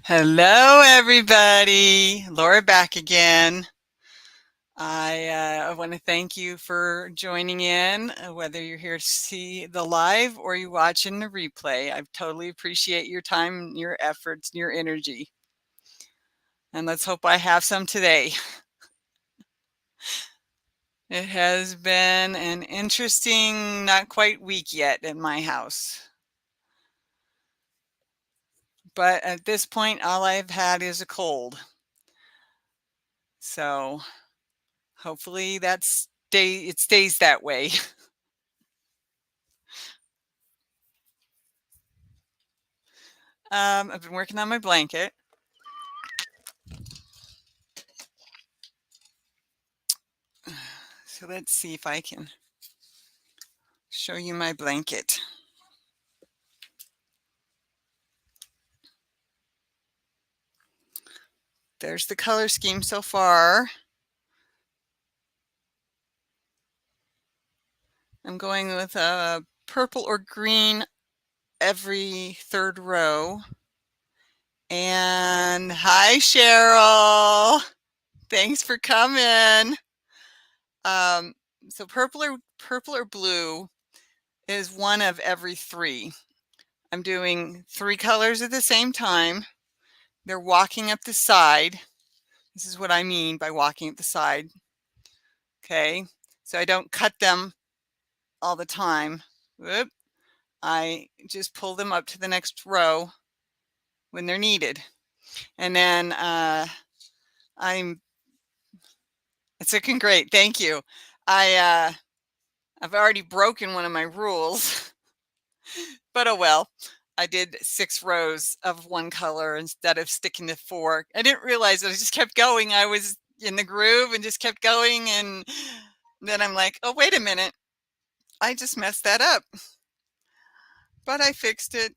Hello, everybody. Laura back again. I want to thank you for joining in, whether you're here to see the live or you watching the replay. I totally appreciate your time, your efforts, and your energy. And let's hope I have some today. It has been an interesting, not quite week yet in my house. But at this point, all I've had is a cold. So hopefully it stays that way. I've been working on my blanket. So let's see if I can show you my blanket. There's the color scheme so far. I'm going with a purple or green every third row. And hi, Cheryl. Thanks for coming. So purple or blue is one of every three. I'm doing 3 colors at the same time. They're walking up the side. This is what I mean by walking up the side. Okay, so I don't cut them all the time. Whoop. I just pull them up to the next row when they're needed. And then it's looking great. Thank you. I've already broken one of my rules, but oh well. I did 6 rows of one color instead of sticking to 4. I didn't realize that I just kept going. I was in the groove and just kept going. And then I'm like, oh, wait a minute. I just messed that up. But I fixed it.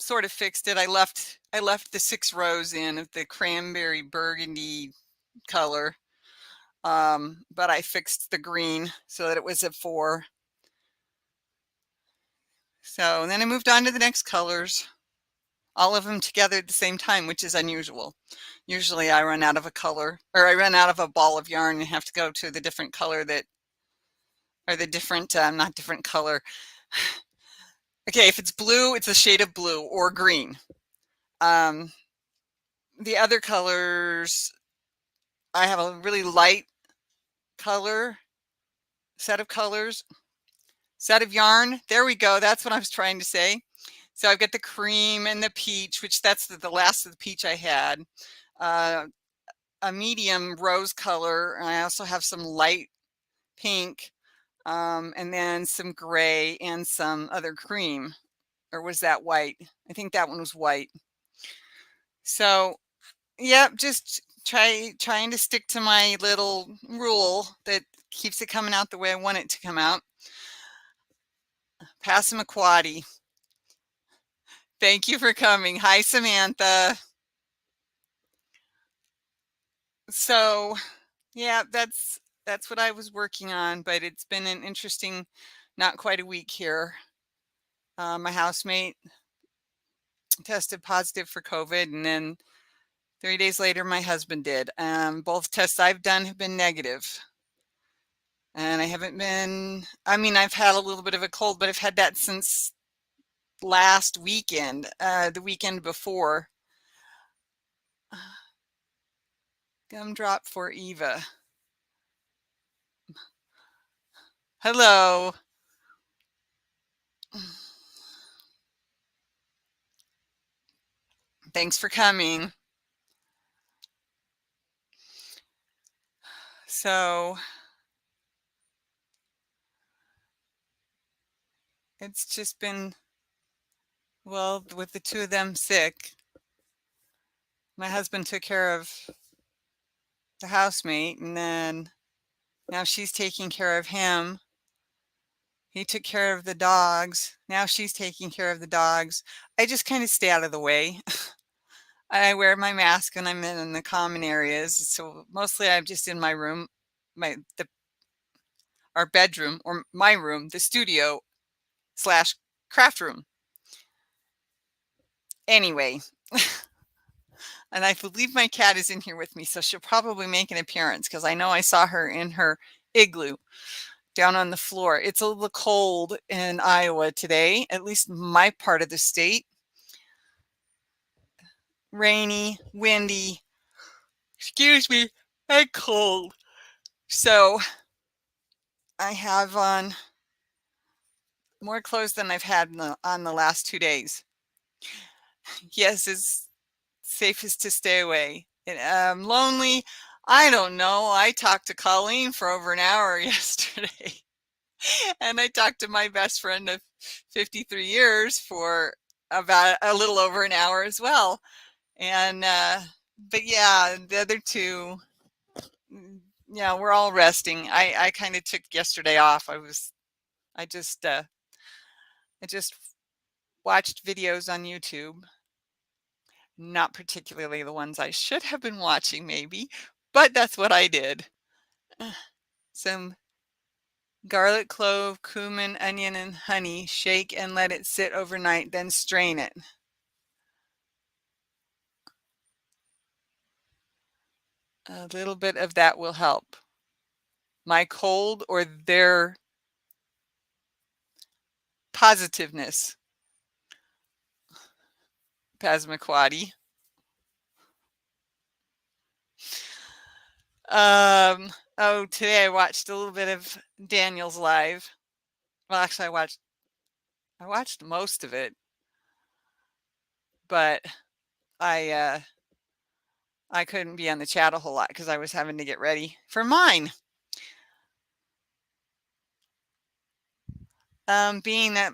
Sort of fixed it. I left the 6 rows in of the cranberry burgundy color. But I fixed the green so that it was at 4. So then I moved on to the next colors, all of them together at the same time, which is unusual. Usually I run out of a color, or I run out of a ball of yarn and have to go to the different color that, or the different, not different color. Okay, if it's blue, it's a shade of blue or green. The other colors, I have a really light color, set of colors, set of yarn. There we go. That's what I was trying to say. So I've got the cream and the peach, which that's the last of the peach I had. A medium rose color. And I also have some light pink, and then some gray and some other cream. Or was that white? I think that one was white. So, yep, just trying to stick to my little rule that keeps it coming out the way I want it to come out. Passamaquoddy. Thank you for coming. Hi, Samantha. So, yeah, that's what I was working on, but it's been an interesting, not quite a week here. My housemate tested positive for COVID, and then 3 days later, my husband did. Both tests I've done have been negative. And I haven't been, I mean, I've had a little bit of a cold, but I've had that since last weekend, the weekend before. Gumdrop for Eva. Hello. Thanks for coming. So it's just been, well, with the 2 of them sick, my husband took care of the housemate, and then now she's taking care of him. He took care of the dogs. Now she's taking care of the dogs. I just kind of stay out of the way. I wear my mask when I'm in the common areas. So mostly I'm just in my room, our bedroom, or my room, the studio / craft room. Anyway, and I believe my cat is in here with me, so she'll probably make an appearance because I know I saw her in her igloo down on the floor. It's a little cold in Iowa today, at least my part of the state. Rainy, windy, excuse me, and cold. So I have on more clothes than I've had on the last 2 days. Yes, it's safest to stay away. And lonely, I don't know. I talked to Colleen for over an hour yesterday. And I talked to my best friend of 53 years for about a little over an hour as well. And but yeah, the other two, yeah, we're all resting. I kind of took yesterday off. I just watched videos on YouTube. Not particularly the ones I should have been watching, maybe, but that's what I did. Some garlic, clove, cumin, onion, and honey. Shake and let it sit overnight, then strain it. A little bit of that will help. My cold or their positiveness. Passamaquoddy. Oh, today I watched a little bit of Daniel's live. Well, actually, I watched most of it, but I couldn't be on the chat a whole lot because I was having to get ready for mine. Being that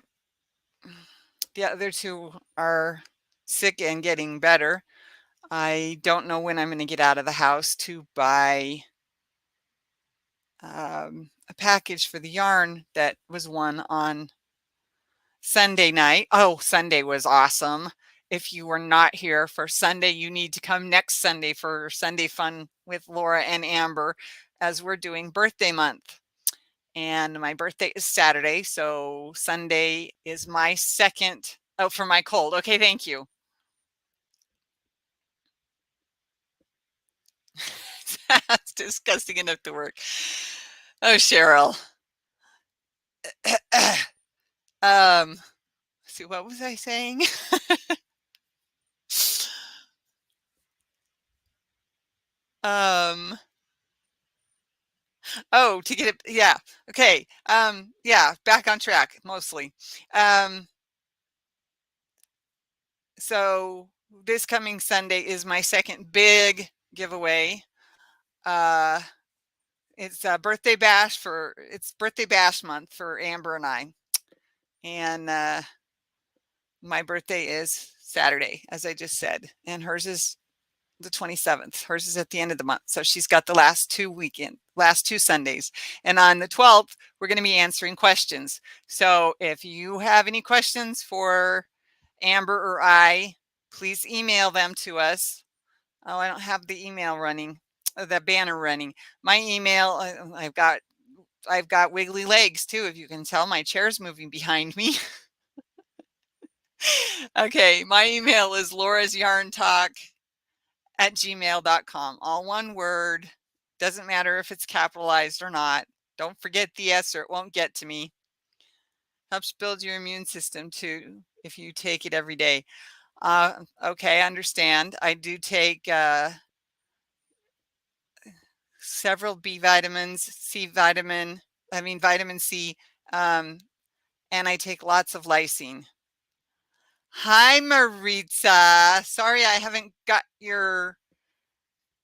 the other two are sick and getting better, I don't know when I'm going to get out of the house to buy a package for the yarn that was won on Sunday night. Oh, Sunday was awesome. If you were not here for Sunday, you need to come next Sunday for Sunday fun with Laura and Amber as we're doing birthday month. And my birthday is Saturday, so Sunday is my second. Oh, for my cold. Okay, thank you. That's disgusting enough to work. Oh, Cheryl. Let's see, what was I saying? Oh, to get it, yeah. Okay. Yeah, back on track mostly. So this coming Sunday is my second big giveaway. It's a birthday bash it's birthday bash month for Amber and I. And my birthday is Saturday, as I just said, and hers is the 27th. Hers is at the end of the month. So she's got the last two Sundays. And on the 12th, we're going to be answering questions. So if you have any questions for Amber or I, please email them to us. Oh, I don't have the email running, the banner running. My email, I've got wiggly legs too. If you can tell, my chair's moving behind me. Okay, my email is laurasyarntalk@gmail.com. All one word. Doesn't matter if it's capitalized or not. Don't forget the S or it won't get to me. Helps build your immune system too if you take it every day. Okay, I understand. I do take several B vitamins, vitamin C, and I take lots of lysine. Hi, Maritza. Sorry I haven't got your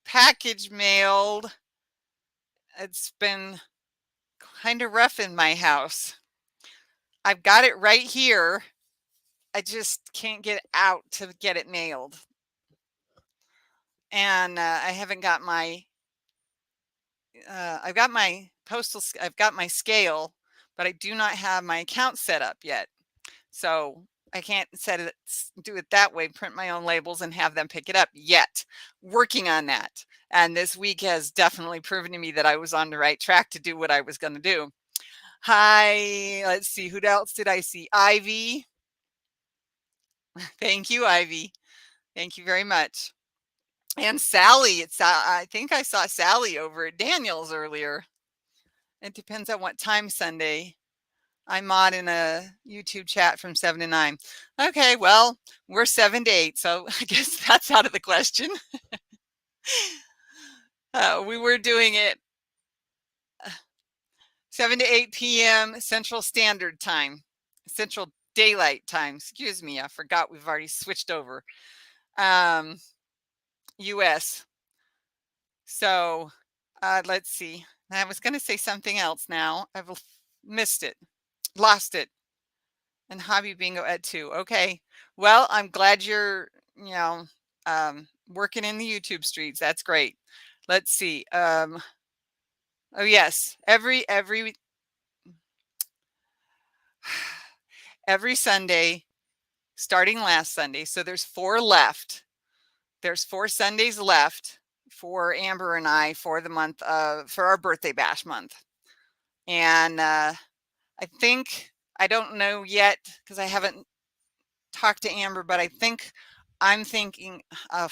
package mailed. It's been kind of rough in my house. I've got it right here. I just can't get out to get it mailed. And I haven't got my, I've got my I've got my scale, but I do not have my account set up yet. So I can't do it that way, print my own labels and have them pick it up yet. Working on that. And this week has definitely proven to me that I was on the right track to do what I was going to do. Hi, let's see, who else did I see? Ivy. Thank you, Ivy. Thank you very much. And Sally, I think I saw Sally over at Daniel's earlier. It depends on what time Sunday. I mod in a YouTube chat from 7 to 9. Okay, well, we're 7 to 8, so I guess that's out of the question. We were doing it 7 to 8 p.m. Central Standard Time, Central Daylight Time. Excuse me, I forgot we've already switched over. US. So let's see. I was going to say something else now. I've missed it, lost it. And hobby bingo at 2. Okay. Well, I'm glad you're, working in the YouTube streets. That's great. Let's see. Oh yes, every Sunday, starting last Sunday. So there's 4 left. There's 4 Sundays left for Amber and I for the month for our birthday bash month. And I think, I don't know yet because I haven't talked to Amber, but I'm thinking of,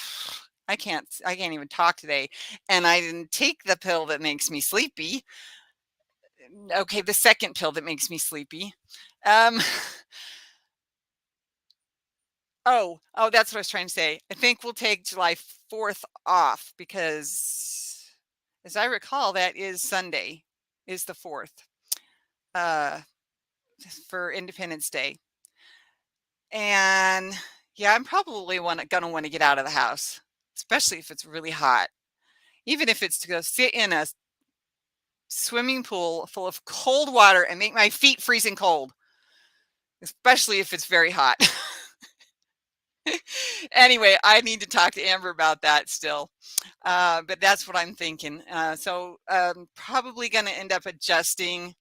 I can't even talk today. And I didn't take the pill that makes me sleepy. Okay, the second pill that makes me sleepy. Oh, that's what I was trying to say. I think we'll take July 4th off because, as I recall, that is Sunday, is the 4th, for Independence Day. And yeah, I'm probably gonna want to get out of the house, especially if it's really hot. Even if it's to go sit in a swimming pool full of cold water and make my feet freezing cold, especially if it's very hot. Anyway, I need to talk to Amber about that still. But that's what I'm thinking. So probably going to end up adjusting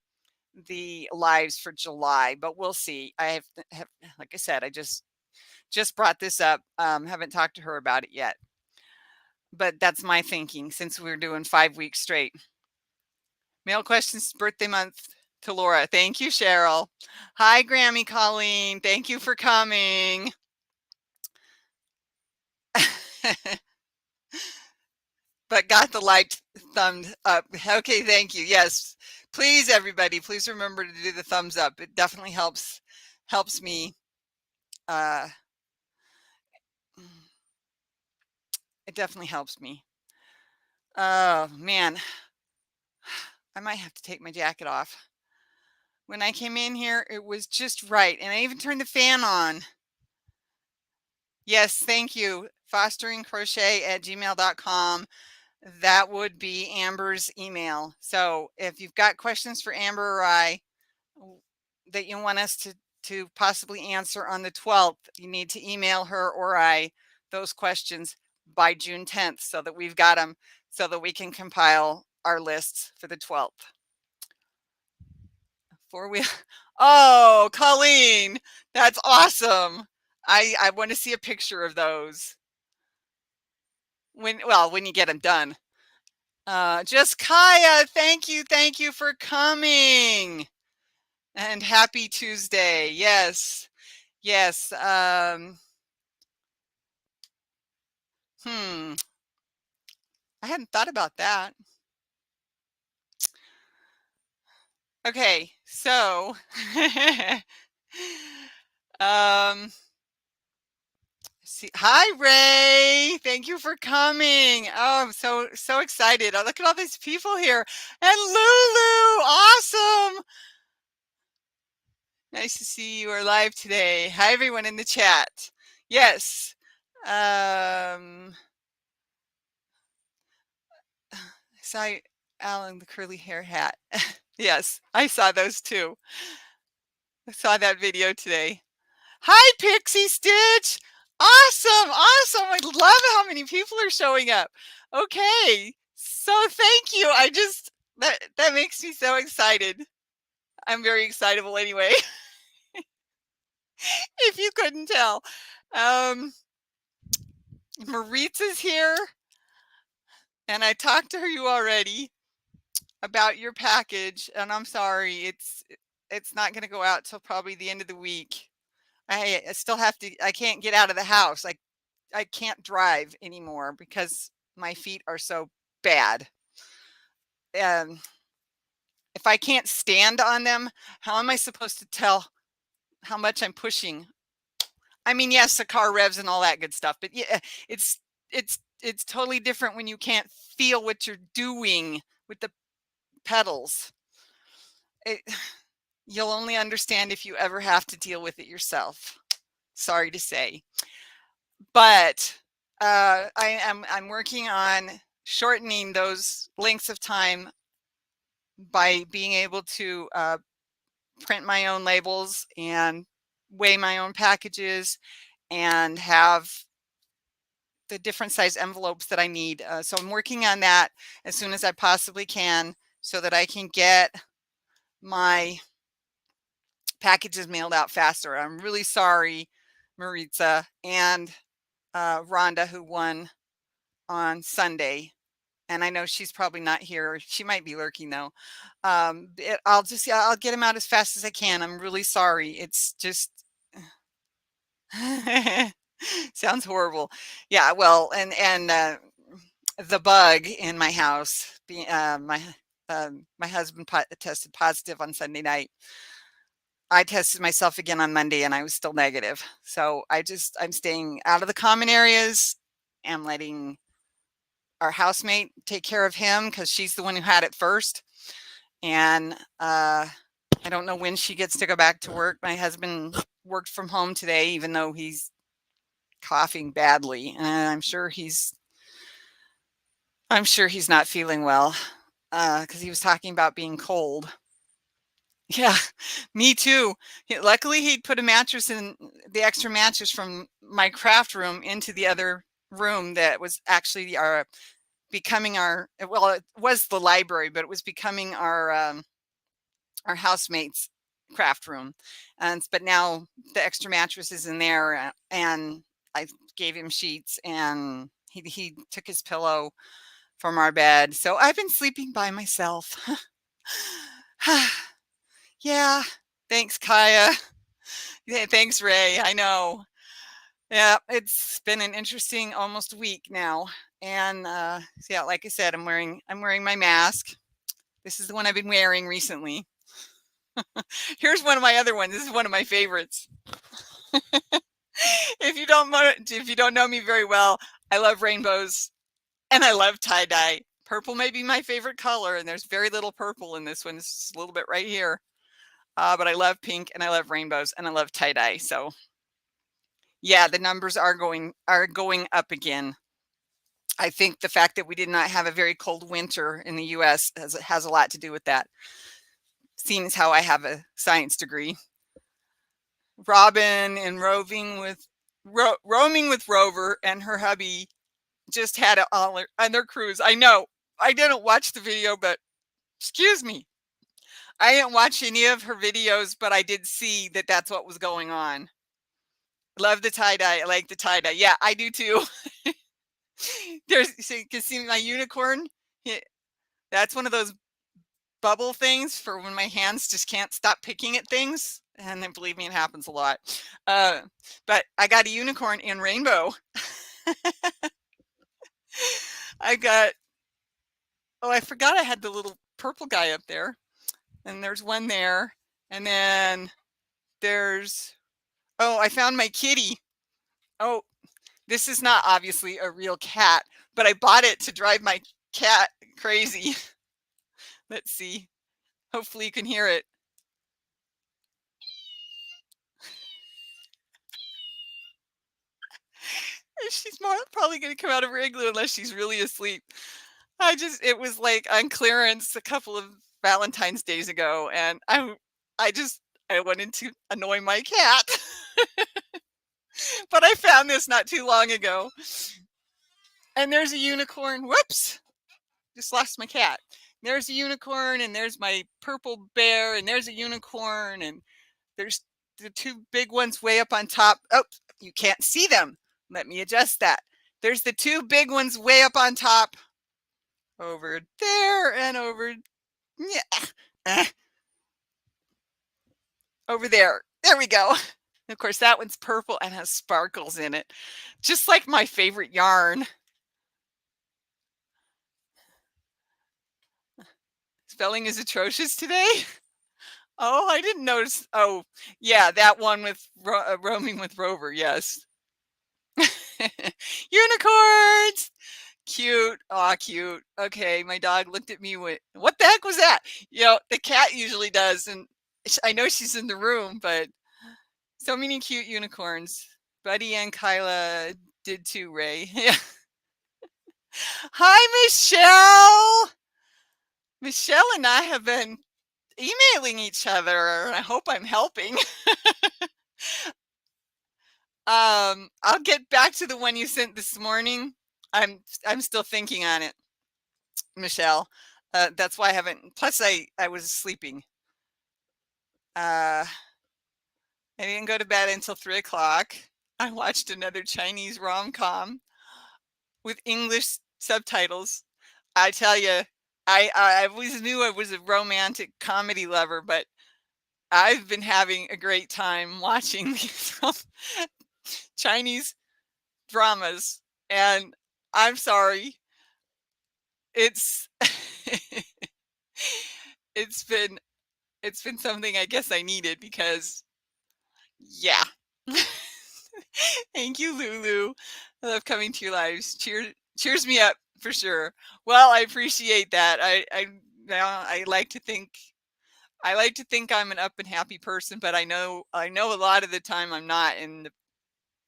the lives for July, but we'll see. I have like I said, I just brought this up. Haven't talked to her about it yet. But that's my thinking since we're doing 5 weeks straight. Mail questions birthday month to Laura. Thank you, Cheryl. Hi, Grammy Colleen. Thank you for coming. But got the like thumbs up. Okay, thank you. Yes, please, everybody, please remember to do the thumbs up. It definitely helps me. It definitely helps me. Oh man, I might have to take my jacket off. When I came in here, it was just right, and I even turned the fan on. Yes, thank you. fosteringcrochet@gmail.com. That would be Amber's email. So if you've got questions for Amber or I that you want us to possibly answer on the 12th, you need to email her or I those questions by June 10th so that we've got them so that we can compile our lists for the 12th. Oh, Colleen, that's awesome. I want to see a picture of those when you get them done. Just Kaya, thank you for coming. And happy Tuesday. Yes. Yes. I hadn't thought about that. Okay, so see, hi Ray. Thank you for coming. Oh, I'm so excited. Oh, look at all these people here. And Lulu, awesome. Nice to see you are live today. Hi everyone in the chat. Yes. Saw Alan the curly hair hat. Yes, I saw those too. I saw that video today. Hi, Pixie Stitch. Awesome. I love how many people are showing up. Okay. So thank you. That makes me so excited. I'm very excitable anyway. If you couldn't tell. Maritza's here. And I talked to you already. about your package, and I'm sorry, it's not going to go out till probably the end of the week. I still have to. I can't get out of the house. I can't drive anymore because my feet are so bad. And if I can't stand on them, how am I supposed to tell how much I'm pushing? I mean, yes, the car revs and all that good stuff, but yeah, it's totally different when you can't feel what you're doing with the pedals. It, you'll only understand if you ever have to deal with it yourself. Sorry to say, but I'm working on shortening those lengths of time by being able to print my own labels and weigh my own packages and have the different size envelopes that I need. So I'm working on that as soon as I possibly can so that I can get my packages mailed out faster. I'm really sorry, Maritza and Rhonda, who won on Sunday. And I know she's probably not here. She might be lurking though. I'll get them out as fast as I can. I'm really sorry. It's just sounds horrible. Yeah, well, and the bug in my house, my husband tested positive on Sunday night. I tested myself again on Monday and I was still negative. So I'm staying out of the common areas. I'm letting our housemate take care of him because she's the one who had it first. And I don't know when she gets to go back to work. My husband worked from home today, even though he's coughing badly. And I'm sure he's not feeling well because he was talking about being cold. Yeah, me too. Luckily, he'd put a mattress in the extra mattress from my craft room into the other room that was actually becoming well, it was the library, but it was becoming our housemate's craft room. But now the extra mattress is in there, and I gave him sheets, and he took his pillow from our bed. So I've been sleeping by myself. Yeah. Thanks, Kaya. Yeah, thanks, Ray. I know. Yeah, it's been an interesting almost week now. And yeah, like I said, I'm wearing my mask. This is the one I've been wearing recently. Here's one of my other ones. This is one of my favorites. If you don't know me very well, I love rainbows and I love tie-dye. Purple may be my favorite color, and there's very little purple in this one. It's just a little bit right here. But I love pink and I love rainbows and I love tie-dye. So yeah, the numbers are going up again. I think the fact that we did not have a very cold winter in the US has a lot to do with that. Seeing as how I have a science degree. Robin and roaming with Rover and her hubby just had it on their cruise. I know. I didn't watch the video, but excuse me. I didn't watch any of her videos, but I did see that that's what was going on. Love the tie-dye. I like the tie-dye. Yeah, I do too. So you can see my unicorn. That's one of those bubble things for when my hands just can't stop picking at things. And then believe me, it happens a lot. But I got a unicorn in rainbow. I forgot I had the little purple guy up there. And there's one there. And then I found my kitty. Oh, this is not obviously a real cat, but I bought it to drive my cat crazy. Let's see. Hopefully you can hear it. She's probably going to come out of her igloo unless she's really asleep. It was like on clearance a couple of Valentine's days ago, and I wanted to annoy my cat. But I found this not too long ago. And there's a unicorn. Whoops. Just lost my cat. There's a unicorn, and there's my purple bear, and there's a unicorn, and there's the two big ones way up on top. Oh, you can't see them. Let me adjust that. There's the two big ones way up on top over there and over Yeah. Eh, over there. There we go. Of course, that one's purple and has sparkles in it, just like my favorite yarn. Spelling is atrocious today. Oh, I didn't notice. Oh, yeah, that one with roaming with Rover. Yes. Unicorns. Cute. Aw, cute. Okay, my dog looked at me with, what the heck was that? The cat usually does, and I know she's in the room, but so many cute unicorns. Buddy and Kyla did too, Ray. Yeah. Hi, Michelle. Michelle and I have been emailing each other, and I hope I'm helping. I'll get back to the one you sent this morning. I'm still thinking on it, Michelle. That's why I haven't. Plus, I was sleeping. I didn't go to bed until 3 o'clock. I watched another Chinese rom-com with English subtitles. I tell you, I always knew I was a romantic comedy lover, but I've been having a great time watching these Chinese dramas, and I'm sorry, it's it's been it's been something I guess I needed because yeah. Thank you, Lulu. I love coming to your lives. Cheers me up for sure. Well, I appreciate that. Now I like to think I'm an up and happy person, but I know a lot of the time I'm not, and the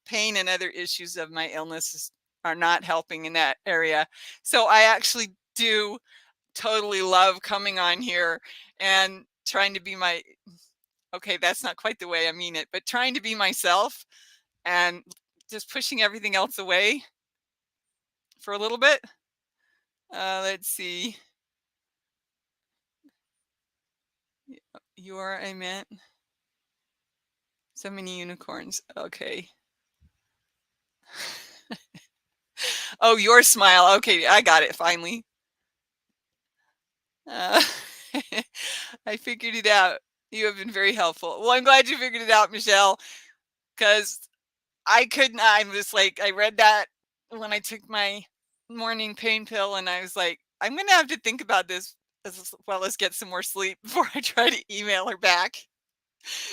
pain and other issues of my illness are not helping in that area. So I actually do totally love coming on here and trying to be my, okay, that's not quite the way I mean it, but trying to be myself and just pushing everything else away for a little bit. Let's see. You are, I meant. So many unicorns. Okay. Oh, your smile. Okay, I got it finally. Uh, I figured it out. You have been very helpful. Well, I'm glad you figured it out, Michelle, because I couldn't. I'm just like, I read that when I took my morning pain pill, and I was like, I'm going to have to think about this as well as get some more sleep before I try to email her back.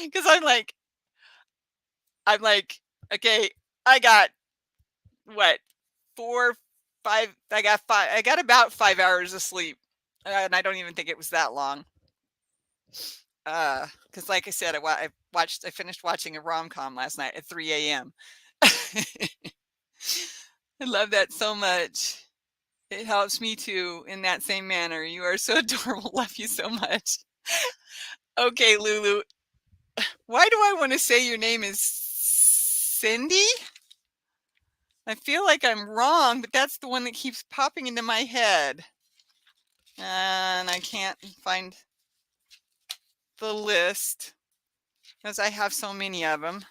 Because I'm like, okay, I got what, 4, 5, I got about 5 hours of sleep. And I don't even think it was that long. Because like I said, I finished watching a rom-com last night at 3 a.m. I love that so much. It helps me too in that same manner. You are so adorable. Love you so much. Okay, Lulu. Why do I want to say your name is Cindy? I feel like I'm wrong, but that's the one that keeps popping into my head. And I can't find the list because I have so many of them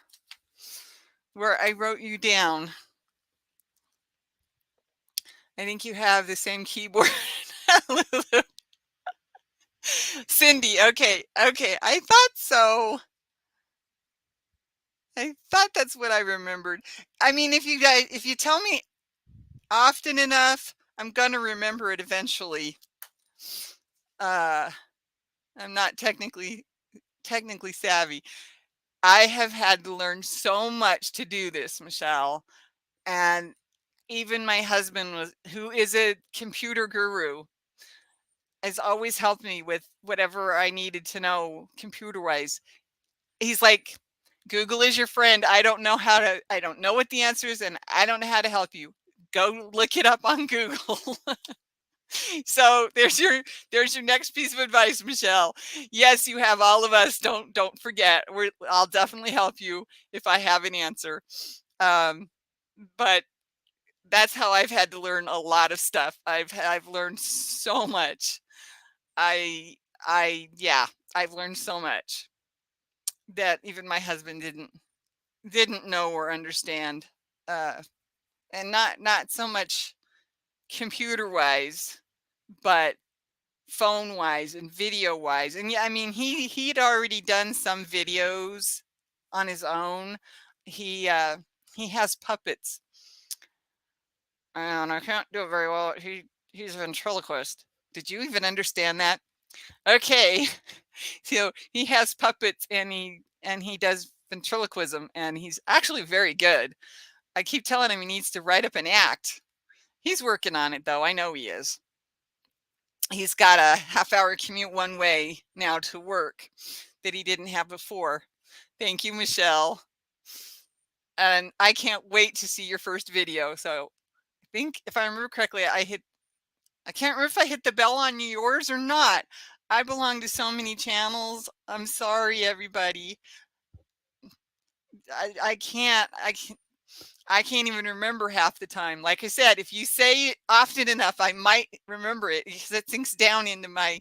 where I wrote you down. I think you have the same keyboard. Lulu. Cindy, okay, I thought so. I thought that's what I remembered. I mean, if you tell me often enough, I'm gonna remember it eventually. Uh, I'm not technically savvy. I have had to learn so much to do this, Michelle, and even my husband who is a computer guru, has always helped me with whatever I needed to know computer wise. He's like, Google is your friend. I don't know what the answer is, and I don't know how to help you. Go look it up on Google. So there's your next piece of advice, Michelle. Yes, you have all of us. Don't forget. I'll definitely help you if I have an answer. Um, but that's how I've had to learn a lot of stuff. I've learned so much. I yeah, I've learned so much that even my husband didn't know or understand. Uh, and not so much computer wise, but phone wise and video wise. And yeah, I mean, he'd already done some videos on his own. He has puppets, and I can't do it very well. He's a ventriloquist. Did you even understand that? Okay. So he has puppets, and he does ventriloquism, and he's actually very good. I keep telling him he needs to write up an act. He's working on it though. I know he is. He's got a half-hour commute one way now to work that he didn't have before. Thank you, Michelle. And I can't wait to see your first video. So I think if I remember correctly, I can't remember if I hit the bell on yours or not. I belong to so many channels. I'm sorry, everybody. I can't even remember half the time. Like I said, if you say it often enough, I might remember it because it sinks down into my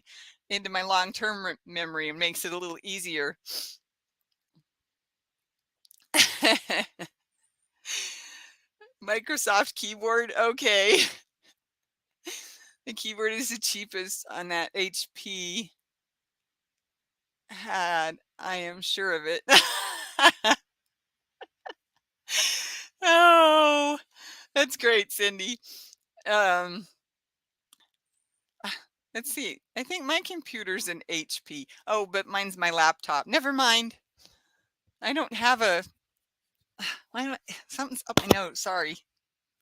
long-term memory and makes it a little easier. Microsoft keyboard, okay. The keyboard is the cheapest on that HP had. I am sure of it. Oh, that's great, Cindy. Um, let's see. I think my computer's an HP. Oh, but mine's my laptop. Never mind. I don't have a. Why am something's up my nose. Sorry,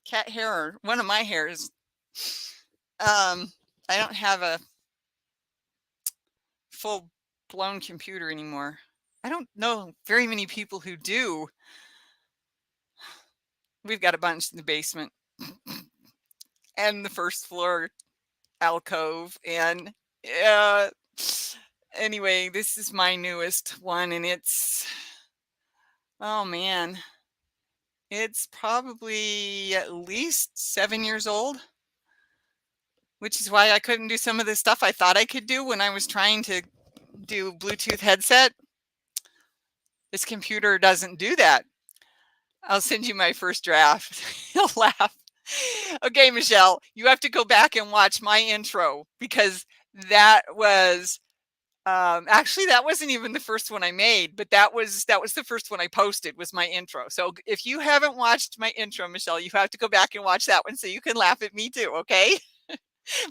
cat hair or one of my hairs. I don't have a full blown computer anymore. I don't know very many people who do. We've got a bunch in the basement and the first floor alcove. And anyway, this is my newest one, and oh man, it's probably at least 7 years old, which is why I couldn't do some of the stuff I thought I could do when I was trying to do Bluetooth headset. This computer doesn't do that. I'll send you my first draft. You'll laugh. Okay, Michelle, you have to go back and watch my intro because that was actually that wasn't even the first one I made, but that was the first one I posted was my intro. So if you haven't watched my intro, Michelle, you have to go back and watch that one so you can laugh at me too, okay?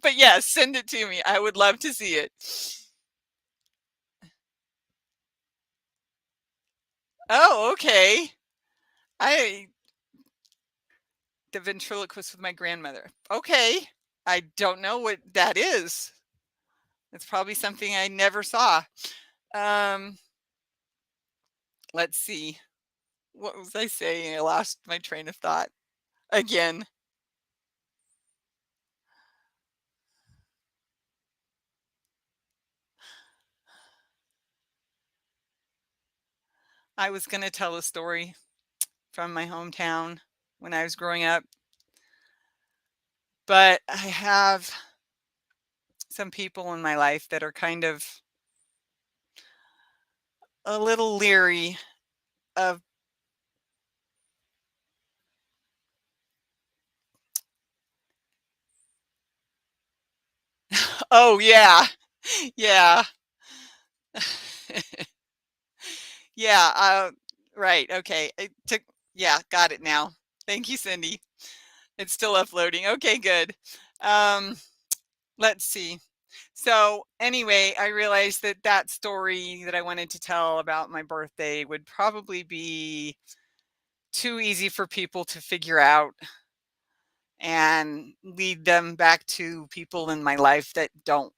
But yes, send it to me. I would love to see it. Oh, okay. The ventriloquist with my grandmother. Okay. I don't know what that is. It's probably something I never saw. Let's see. What was I saying? I lost my train of thought again. I was going to tell a story from my hometown when I was growing up, but I have some people in my life that are kind of a little leery of oh yeah. Yeah. Yeah, right. Okay. It took yeah, got it now. Thank you, Cindy. It's still uploading. Okay, good. Um, let's see. So anyway, I realized that that story that I wanted to tell about my birthday would probably be too easy for people to figure out and lead them back to people in my life that don't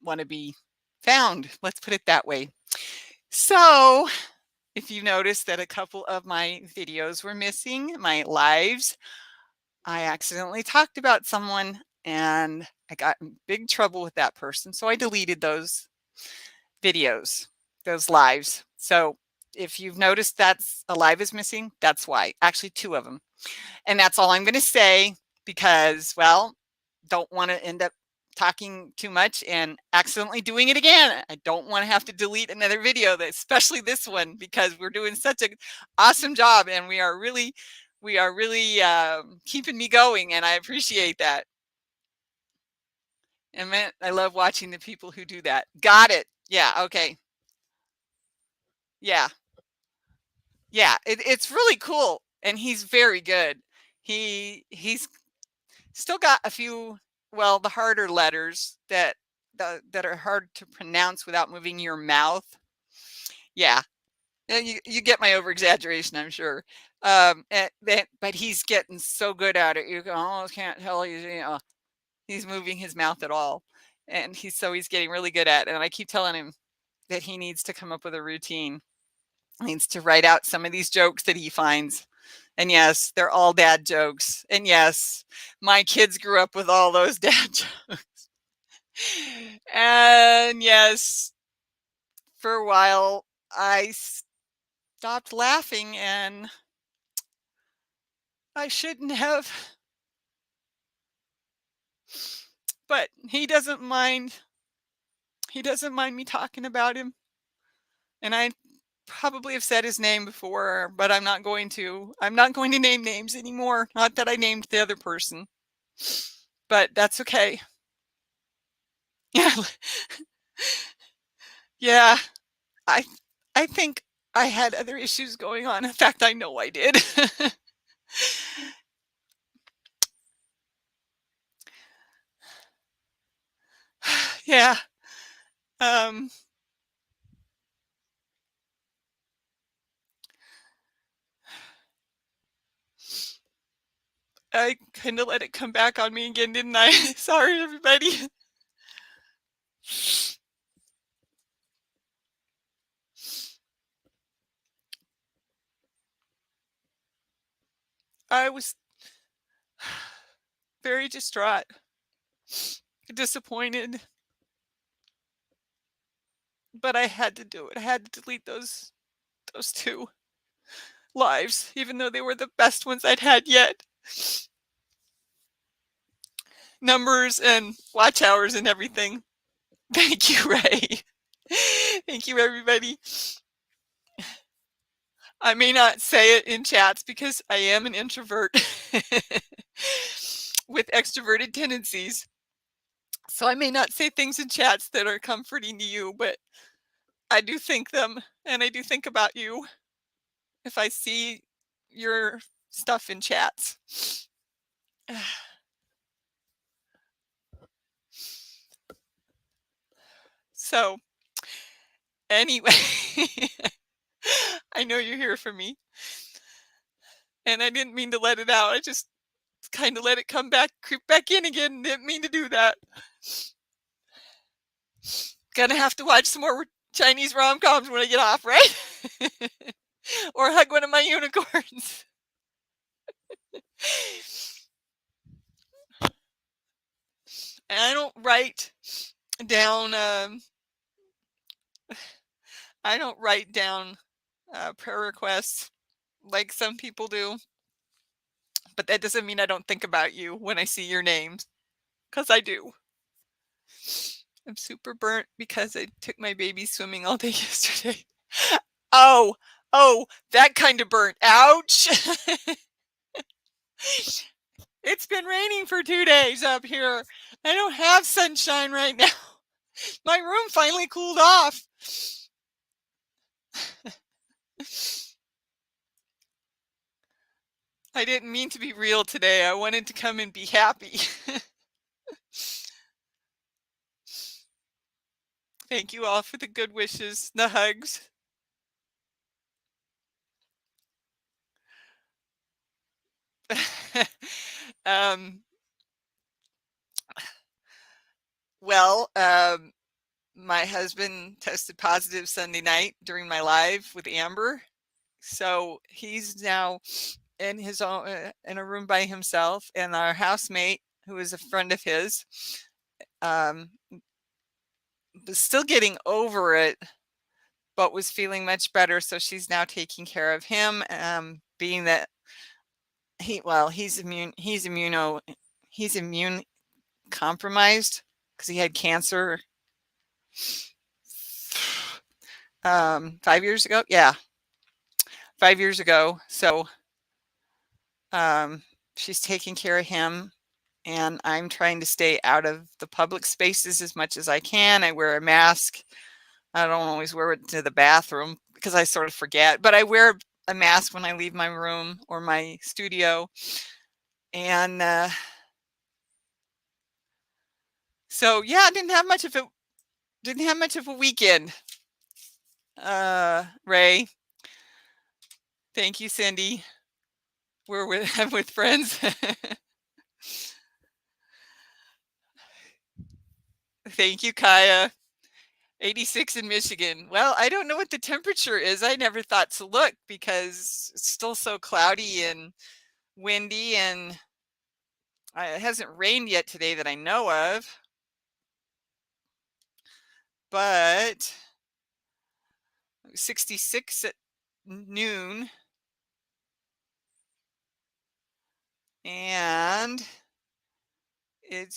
want to be found. Let's put it that way. So if you noticed that a couple of my videos were missing, my lives, I accidentally talked about someone and I got in big trouble with that person. So I deleted those videos, those lives. So if you've noticed that's a live is missing, that's why. Actually, two of them. And that's all I'm going to say because, well, don't want to end up talking too much and accidentally doing it again. I don't want to have to delete another video, especially this one, because we're doing such an awesome job and we are really keeping me going, and I appreciate that. And man, I love watching the people who do that. Got it. Yeah. Okay. Yeah. Yeah. It's really cool. And he's very good. He's still got a few, well, the harder letters that are hard to pronounce without moving your mouth. Yeah. You get my over exaggeration, I'm sure. But he's getting so good at it. You almost can't tell he's moving his mouth at all. And he's getting really good at it. And I keep telling him that he needs to come up with a routine. He needs to write out some of these jokes that he finds. And yes, they're all dad jokes. And yes, my kids grew up with all those dad jokes. And yes, for a while, I stopped laughing, and I shouldn't have. But he doesn't mind. He doesn't mind me talking about him. And I probably have said his name before, but I'm not going to. I'm not going to name names anymore. Not that I named the other person. But that's okay. Yeah. Yeah. I I think I had other issues going on. In fact, I know I did. Yeah. Um I kind of let it come back on me again, didn't I? Sorry, everybody. I was very distraught, disappointed, but I had to do it. I had to delete those two lives, even though they were the best ones I'd had yet. Numbers and watch hours and everything. Thank you, Ray. Thank you, everybody. I may not say it in chats because I am an introvert with extroverted tendencies. So I may not say things in chats that are comforting to you, but I do think them, and I do think about you if I see your stuff in chats. So anyway, I know you're here for me, and I didn't mean to let it out. I just kind of let it come back, creep back in again. Didn't mean to do that. Gonna have to watch some more Chinese rom-coms when I get off, right? Or hug one of my unicorns. And I don't write down prayer requests like some people do, but that doesn't mean I don't think about you when I see your names, because I do. I'm super burnt because I took my baby swimming all day yesterday. Oh, that kind of burnt. Ouch. It's been raining for 2 days up here. I don't have sunshine right now. My room finally cooled off. I didn't mean to be real today. I wanted to come and be happy. Thank you all for the good wishes, the hugs. um, well, my husband tested positive Sunday night during my live with Amber. So he's now in his own in a room by himself, and our housemate, who is a friend of his, was still getting over it, but was feeling much better. So she's now taking care of him, being that he's immune compromised because he had cancer 5 years ago. Yeah, 5 years ago. So she's taking care of him, and I'm trying to stay out of the public spaces as much as I can. I wear a mask. I don't always wear it to the bathroom because I sort of forget, but I wear a mask when I leave my room or my studio. And so yeah, I didn't have much of a weekend. Ray, thank you, Cindy. We're with I'm with friends. Thank you, Kaya. 86 in Michigan. Well, I don't know what the temperature is. I never thought to look because it's still so cloudy and windy, and it hasn't rained yet today that I know of. But 66 at noon, and it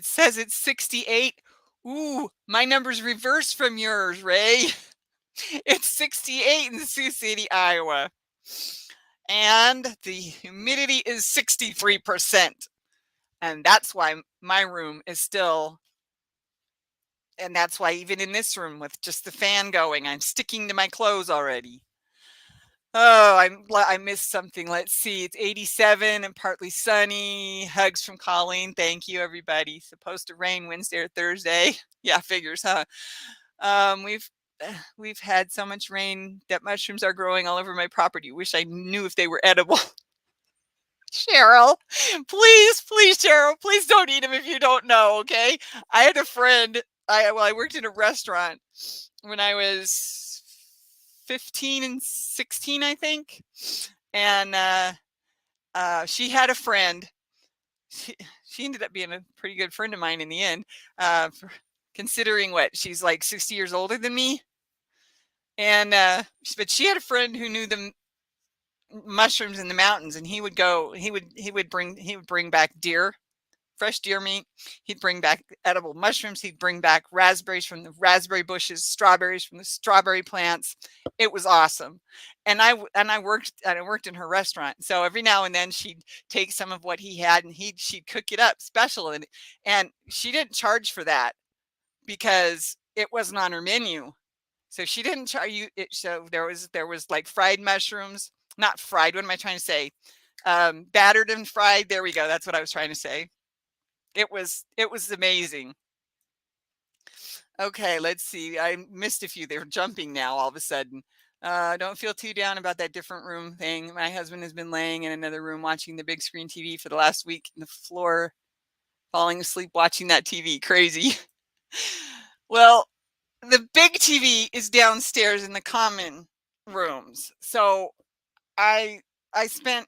says it's 68. Ooh, my number's reversed from yours, Ray. It's 68 in Sioux City, Iowa. And the humidity is 63%. And that's why my room is still, and that's why even in this room with just the fan going, I'm sticking to my clothes already. Oh, I missed something. Let's see. It's 87 and partly sunny. Hugs from Colleen. Thank you, everybody. Supposed to rain Wednesday or Thursday. Yeah, figures, huh? We've we've had so much rain that mushrooms are growing all over my property. Wish I knew if they were edible. Cheryl, please, Cheryl, please don't eat them if you don't know. Okay. I had a friend. I worked in a restaurant when I was 15 and 16, I think, and she had a friend. She, she ended up being a pretty good friend of mine in the end, considering what she's like 60 years older than me. And but she had a friend who knew the mushrooms in the mountains, and he would bring back fresh deer meat. He'd bring back edible mushrooms. He'd bring back raspberries from the raspberry bushes, strawberries from the strawberry plants. It was awesome. And I worked in her restaurant. So every now and then she'd take some of what he had and she'd cook it up special, and she didn't charge for that because it wasn't on her menu. So she didn't charge you it. So there was like fried mushrooms, not fried. What am I trying to say? Battered and fried. There we go. That's what I was trying to say. It was amazing. Okay, let's see. I missed a few. They're jumping now all of a sudden. Don't feel too down about that different room thing. My husband has been laying in another room watching the big screen TV for the last week on the floor, falling asleep watching that TV. Crazy. Well, the big TV is downstairs in the common rooms. So I I spent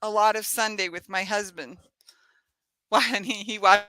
a lot of Sunday with my husband when he watched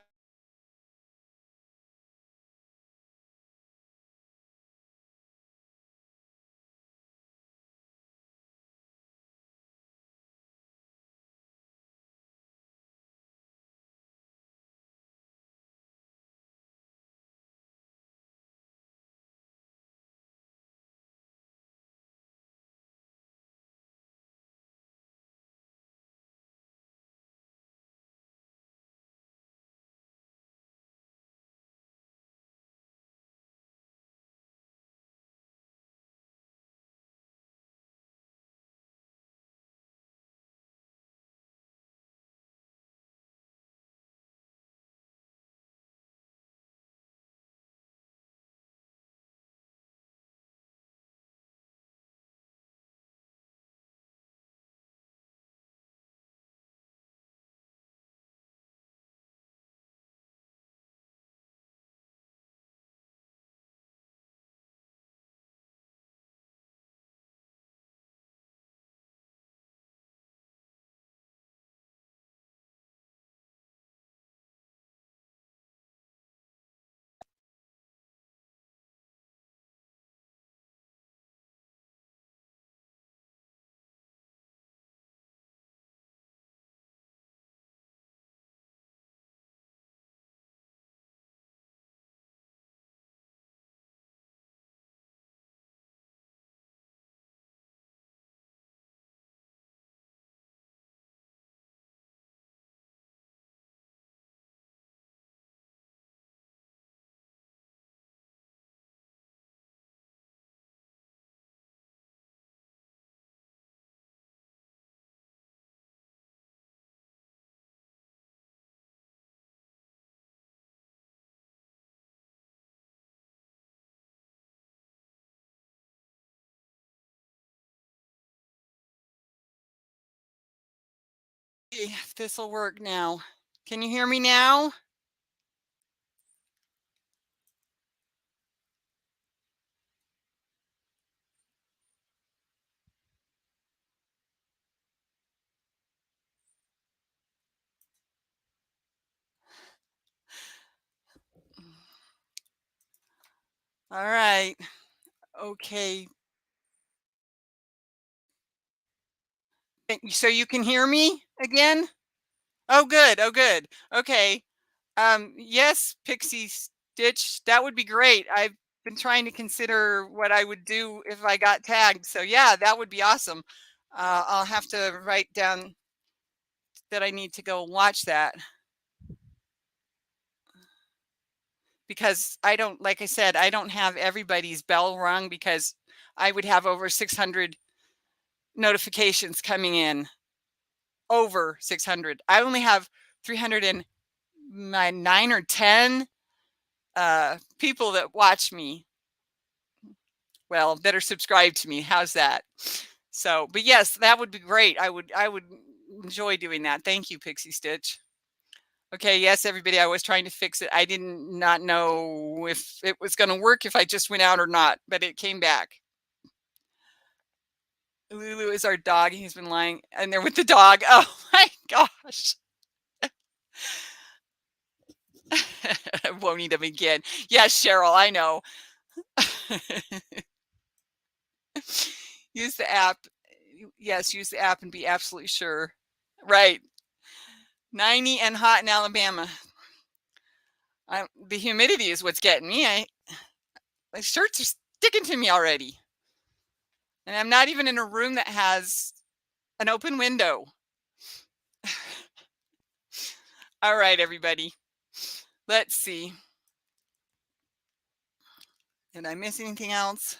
If this will work now. Can you hear me now? All right. Okay. So you can hear me again? Oh, good. Oh, good. Okay. Yes, Pixie Stitch, that would be great. I've been trying to consider what I would do if I got tagged. So yeah, that would be awesome. I'll have to write down that I need to go watch that because I don't, like I said, I don't have everybody's bell rung because I would have over 600 notifications coming in. Over 600. I only have 309 or 10 people that watch me. Well, that are subscribed to me. How's that? So, but yes, that would be great. I would enjoy doing that. Thank you, Pixie Stitch. Okay, yes, everybody, I was trying to fix it. I didn't not know if it was going to work if I just went out or not, but it came back. Lulu is our dog. He's been lying in there with the dog. Oh my gosh. I won't eat him again. Yes, Cheryl, I know. Use the app. Yes, use the app and be absolutely sure. Right. 90 and hot in Alabama. The humidity is what's getting me. My shirts are sticking to me already. And I'm not even in a room that has an open window. All right, everybody. Let's see. Did I miss anything else?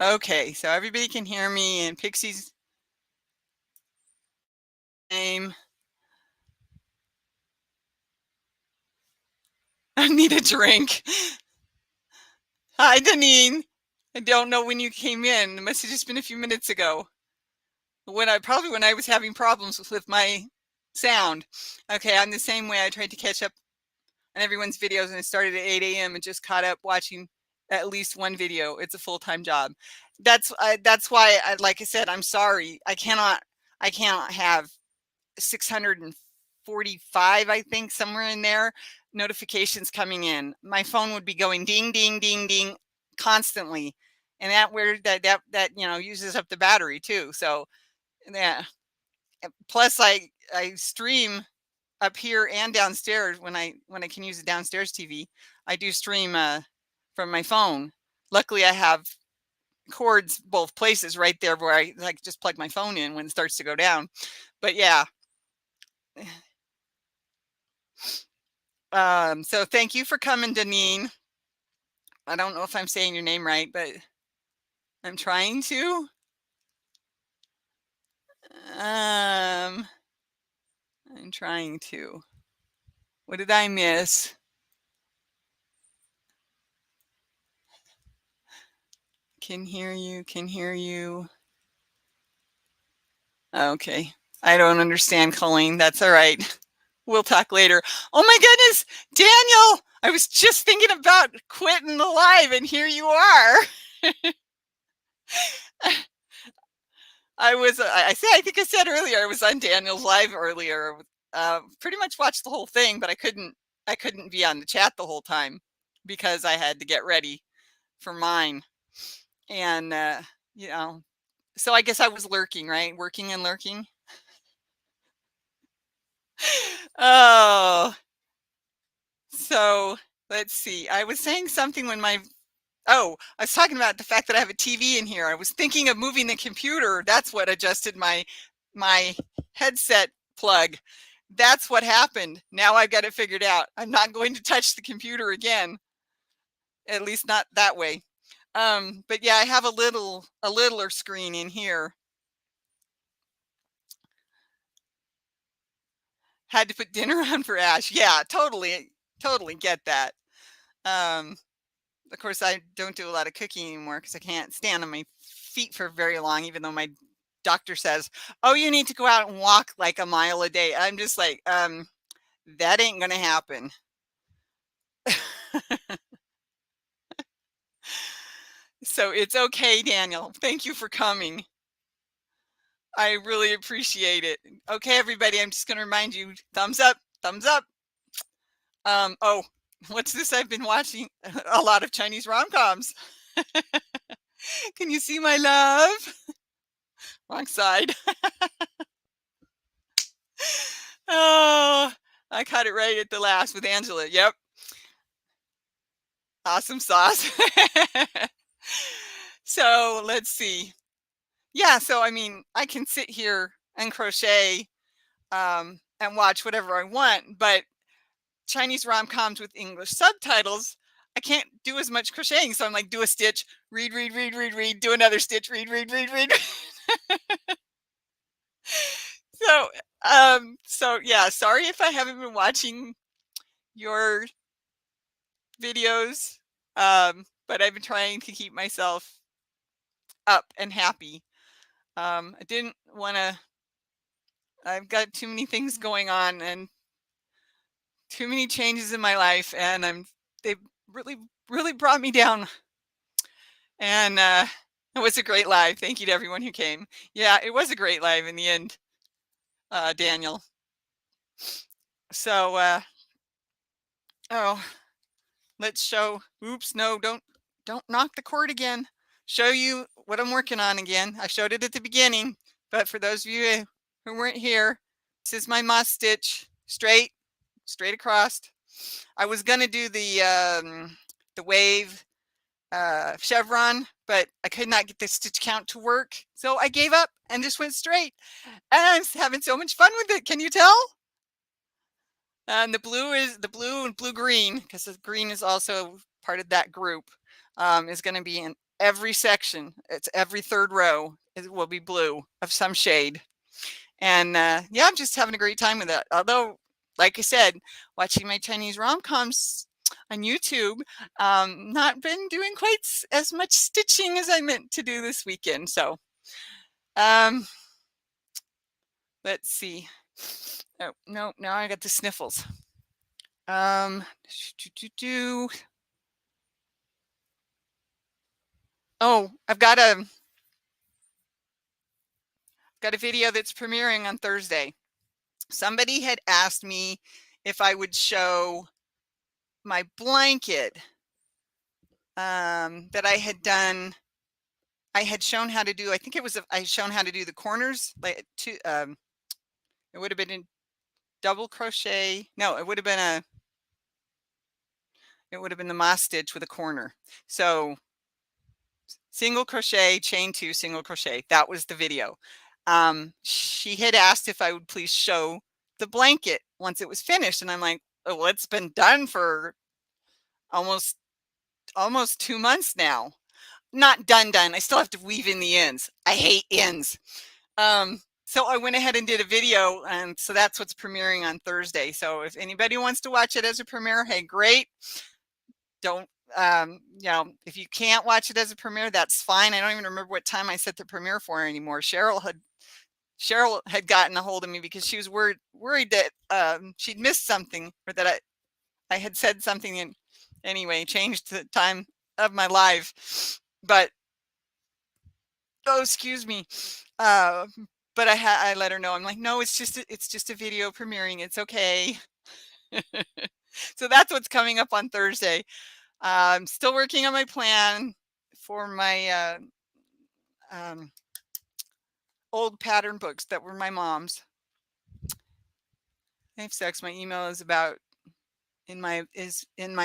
Okay, so everybody can hear me and Pixie's name. I need a drink. Hi, Deneen. I don't know when you came in. It must have just been a few minutes ago. When I was having problems with my sound. Okay, I'm the same way. I tried to catch up on everyone's videos and it started at 8 a.m. and just caught up watching at least one video. It's a full-time job. That's why like I said, I'm sorry. I cannot have 645, I think, somewhere in there, notifications coming in. My phone would be going ding, ding, ding, ding constantly. And that uses up the battery too. So yeah. Plus I stream up here and downstairs when I can use the downstairs TV. I do stream from my phone. Luckily I have cords both places right there where I just plug my phone in when it starts to go down. But yeah. So thank you for coming, Deneen. I don't know if I'm saying your name right, but I'm trying to. I'm trying to. What did I miss? Can hear you. Okay. I don't understand, Colleen. That's all right. We'll talk later. Oh my goodness, Daniel, I was just thinking about quitting the live and here you are. I think I said earlier, I was on Daniel's live earlier. Pretty much watched the whole thing, but I couldn't be on the chat the whole time because I had to get ready for mine. And, so I guess I was lurking, right? Working and lurking. Oh, so let's see. I was saying something when I was talking about the fact that I have a TV in here. I was thinking of moving the computer. That's what adjusted my headset plug. That's what happened. Now I've got it figured out. I'm not going to touch the computer again. At least not that way. But yeah, I have a littler screen in here. Had to put dinner on for Ash. Yeah, totally get that. of course, I don't do a lot of cooking anymore because I can't stand on my feet for very long, even though my doctor says, "Oh, you need to go out and walk like a mile a day." I'm just like, that ain't gonna happen. So it's okay, Daniel. Thank you for coming. I really appreciate it. Okay, everybody, I'm just gonna remind you, thumbs up, thumbs up. Oh, what's this I've been watching? A lot of Chinese rom-coms. Can you see my love? Wrong side. Oh, I caught it right at the last with Angela. Yep. Awesome sauce. So let's see. Yeah, so I mean, I can sit here and crochet and watch whatever I want, but Chinese rom-coms with English subtitles, I can't do as much crocheting. So I'm like, do a stitch, read, read, read, read, read, do another stitch, read, read, read, read. So, so yeah, sorry if I haven't been watching your videos, but I've been trying to keep myself up and happy. I didn't want to, I've got too many things going on and too many changes in my life, and they really, really brought me down. And it was a great live. Thank you to everyone who came. Yeah, it was a great live in the end, Daniel. So, oh, let's show. Oops, no, don't knock the cord again. Show you what I'm working on again. I showed it at the beginning, but for those of you who weren't here, this is my moss stitch, straight across. I was gonna do the wave chevron, but I could not get the stitch count to work, so I gave up and just went straight. And I'm having so much fun with it. Can you tell? And the blue is the blue and blue green, because the green is also part of that group, is going to be in every section. It's every third row. It will be blue of some shade. And yeah, I'm just having a great time with it. Although, like I said, watching my Chinese rom-coms on YouTube, not been doing quite as much stitching as I meant to do this weekend. So let's see. Oh, no, now I got the sniffles. Oh, I've got a video that's premiering on Thursday. Somebody had asked me if I would show my blanket that I had done. I had shown how to do, I think it was, I shown how to do the corners, like it would have been in double crochet. No, it would have been the moss stitch with a corner. So single crochet, chain 2, single crochet. That was the video. She had asked if I would please show the blanket once it was finished. And I'm like, oh, well, it's been done for almost 2 months now. Not done. I still have to weave in the ends. I hate ends. So I went ahead and did a video, and so that's what's premiering on Thursday. So if anybody wants to watch it as a premiere, hey, great. Don't, you know, if you can't watch it as a premiere, that's fine. I don't even remember what time I set the premiere for anymore. Cheryl had gotten a hold of me because she was worried that she'd missed something, or that I had said something, and anyway, changed the time of my live. But oh, excuse me. But I let her know. I'm like, no, it's just a video premiering. It's okay. So that's what's coming up on Thursday. I'm still working on my plan for my old pattern books that were my mom's. If sex, my email is in my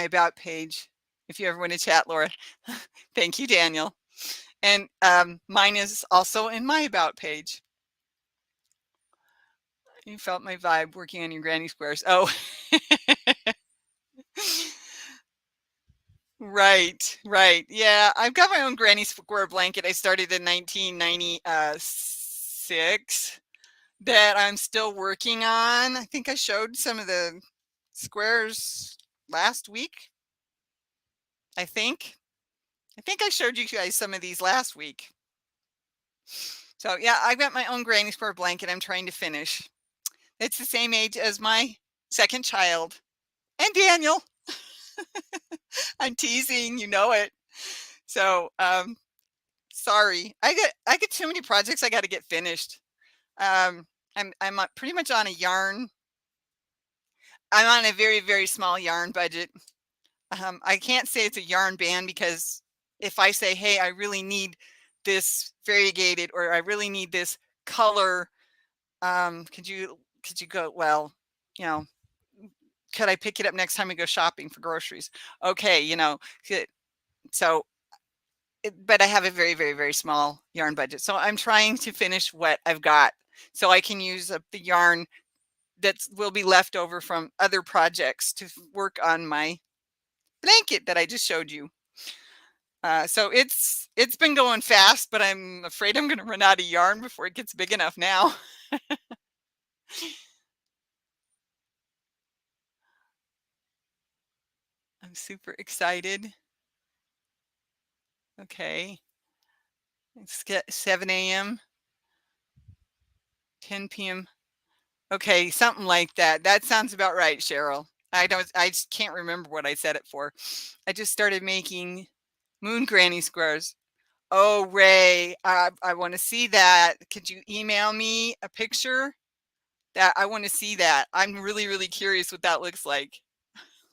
about page. If you ever want to chat, Laura. Thank you, Daniel. And mine is also in my about page. You felt my vibe working on your granny squares. Oh. Right. Yeah, I've got my own granny square blanket. I started in 1996 that I'm still working on. I think I showed some of the squares last week, I think. I think I showed you guys some of these last week. So yeah, I got my own granny square blanket I'm trying to finish. It's the same age as my second child. And Daniel. I'm teasing, you know it. So sorry. I get too many projects I got to get finished. I'm pretty much on a yarn. I'm on a very, very small yarn budget. I can't say it's a yarn band because if I say, hey, I really need this variegated or I really need this color, could you go, well, you know, could I pick it up next time we go shopping for groceries? Okay, so but I have a very, very, very small yarn budget. So I'm trying to finish what I've got so I can use up the yarn that will be left over from other projects to work on my blanket that I just showed you. So it's been going fast, but I'm afraid I'm going to run out of yarn before it gets big enough now. I'm super excited. Okay. It's 7 a.m., 10 p.m. Okay, something like that. That sounds about right, Cheryl. I just can't remember what I said it for. I just started making moon granny squares. Oh, Ray, I want to see that. Could you email me a picture? That I want to see that. I'm really, really curious what that looks like.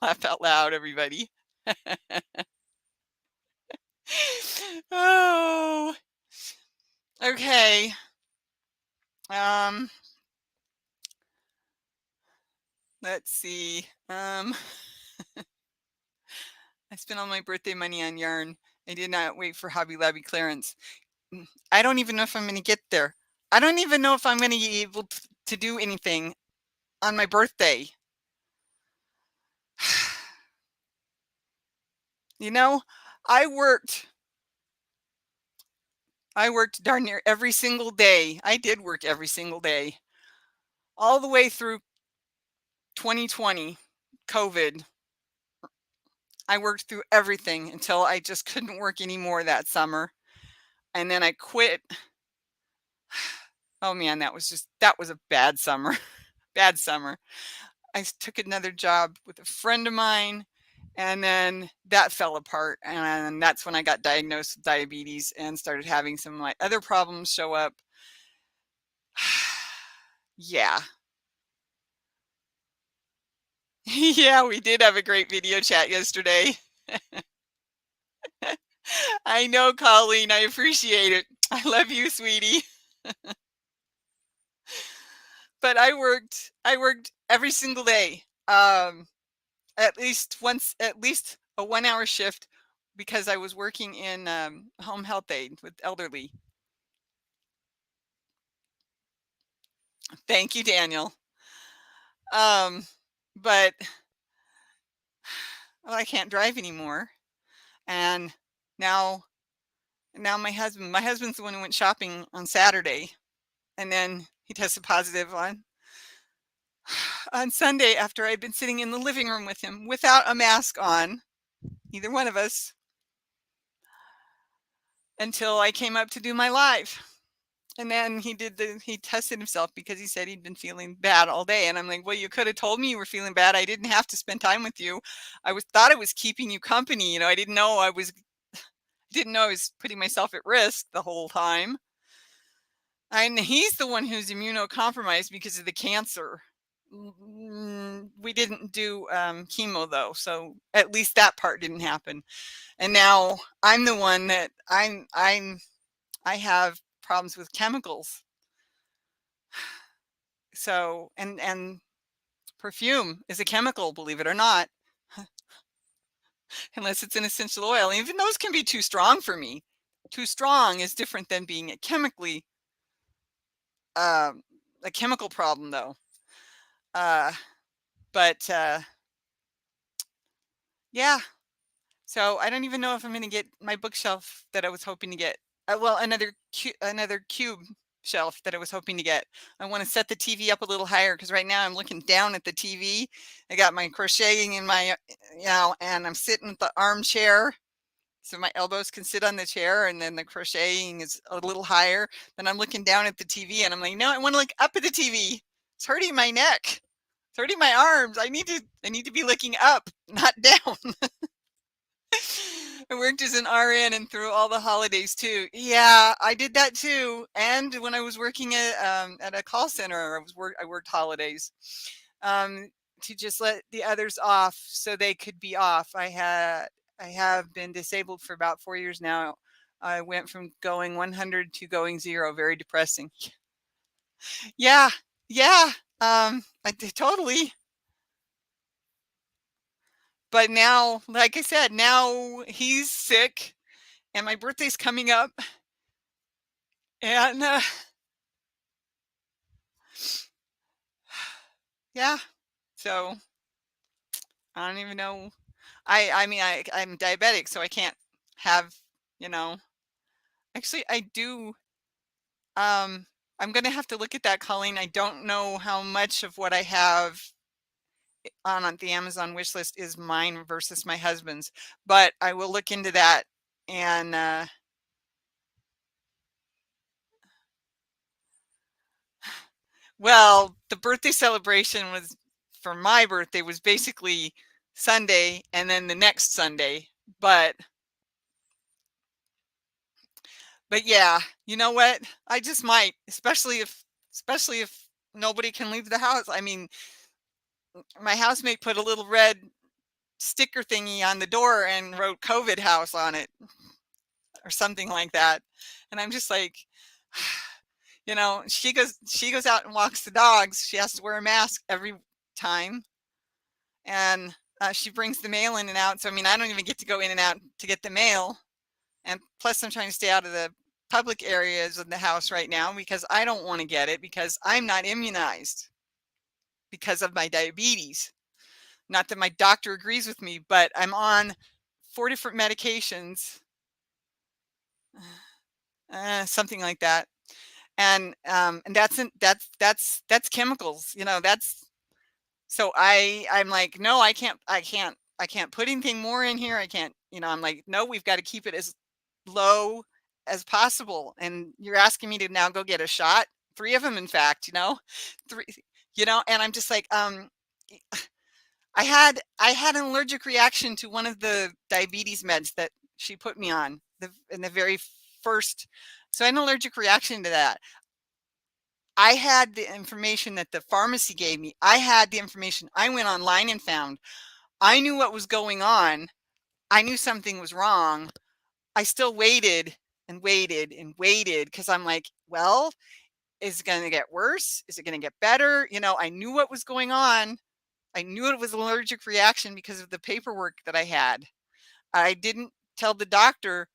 Laugh out loud, everybody. Oh, okay. Um, let's see. I spent all my birthday money on yarn. I did not wait for Hobby Lobby clearance. I don't even know if I'm going to get there. I don't even know if I'm going to be able to do anything on my birthday. You know, I worked darn near every single day. I did work every single day all the way through 2020, COVID. I worked through everything until I just couldn't work anymore that summer. And then I quit. Oh man, that was a bad summer. Bad summer. I took another job with a friend of mine and then that fell apart. And that's when I got diagnosed with diabetes and started having some of my other problems show up. Yeah. Yeah, we did have a great video chat yesterday. I know, Colleen. I appreciate it. I love you, sweetie. But I worked every single day. At least a 1 hour shift because I was working in home health aid with elderly. Thank you, Daniel. But well, I can't drive anymore. And now my husband's the one who went shopping on Saturday and then he tested positive on Sunday after I'd been sitting in the living room with him without a mask on, either one of us, until I came up to do my live. And then he tested himself because he said he'd been feeling bad all day. And I'm like, well, you could have told me you were feeling bad. I didn't have to spend time with you. Thought I was keeping you company. I didn't know I was putting myself at risk the whole time. And he's the one who's immunocompromised because of the cancer. We didn't do chemo though, so at least that part didn't happen. And now I'm the one that I have problems with chemicals. So and perfume is a chemical, believe it or not, unless it's an essential oil. Even those can be too strong for me. Too strong is different than being a chemical problem though. But yeah, so I don't even know if I'm going to get my bookshelf that I was hoping to get. Well, another cube shelf that I was hoping to get. I want to set the TV up a little higher because right now I'm looking down at the TV. I got my crocheting in my, and I'm sitting at the armchair. so my elbows can sit on the chair, and then the crocheting is a little higher. Then I'm looking down at the TV, and I'm like, no, I want to look up at the TV. It's hurting my neck. It's hurting my arms. I need to be looking up, not down. I worked as an RN and through all the holidays too. Yeah, I did that too. And when I was working at a call center, I worked holidays um, to just let the others off so they could be off. I have been disabled for about 4 years now. I went from going 100 to going 0. Very depressing. Yeah, yeah. Totally. But now, like I said, now he's sick and my birthday's coming up. And yeah, so I don't even know. I mean, I'm diabetic, so I can't have, you know, actually, I do. I'm going to have to look at that, Colleen. I don't know how much of what I have on the Amazon wish list is mine versus my husband's, but I will look into that. And well, the birthday celebration was for my birthday was basically Sunday and then the next Sunday. But yeah, you know what? I just might, especially if nobody can leave the house. I mean, my housemate put a little red sticker thingy on the door and wrote COVID house on it or something like that. And I'm just like, you know, she goes out and walks the dogs. She has to wear a mask every time. And she brings the mail in and out. So I mean, I don't even get to go in and out to get the mail. And plus I'm trying to stay out of the public areas of the house right now because I don't want to get it because I'm not immunized because of my diabetes. Not that my doctor agrees with me, but I'm on 4 different medications, something like that. And that's chemicals, you know, that's so I'm like, no, I can't put anything more in here. I can't, you know, I'm like, no, we've got to keep it as low as possible. And you're asking me to now go get a shot, 3 of them, in fact, you know, 3, you know, and I'm just like, I had an allergic reaction to one of the diabetes meds that she put me on in the very first. So I had an allergic reaction to that. I had the information that the pharmacy gave me. I had the information I went online and found. I knew what was going on. I knew something was wrong. I still waited and waited and waited because I'm like, well, is it going to get worse? Is it going to get better? You know, I knew what was going on. I knew it was an allergic reaction because of the paperwork that I had. I didn't tell the doctor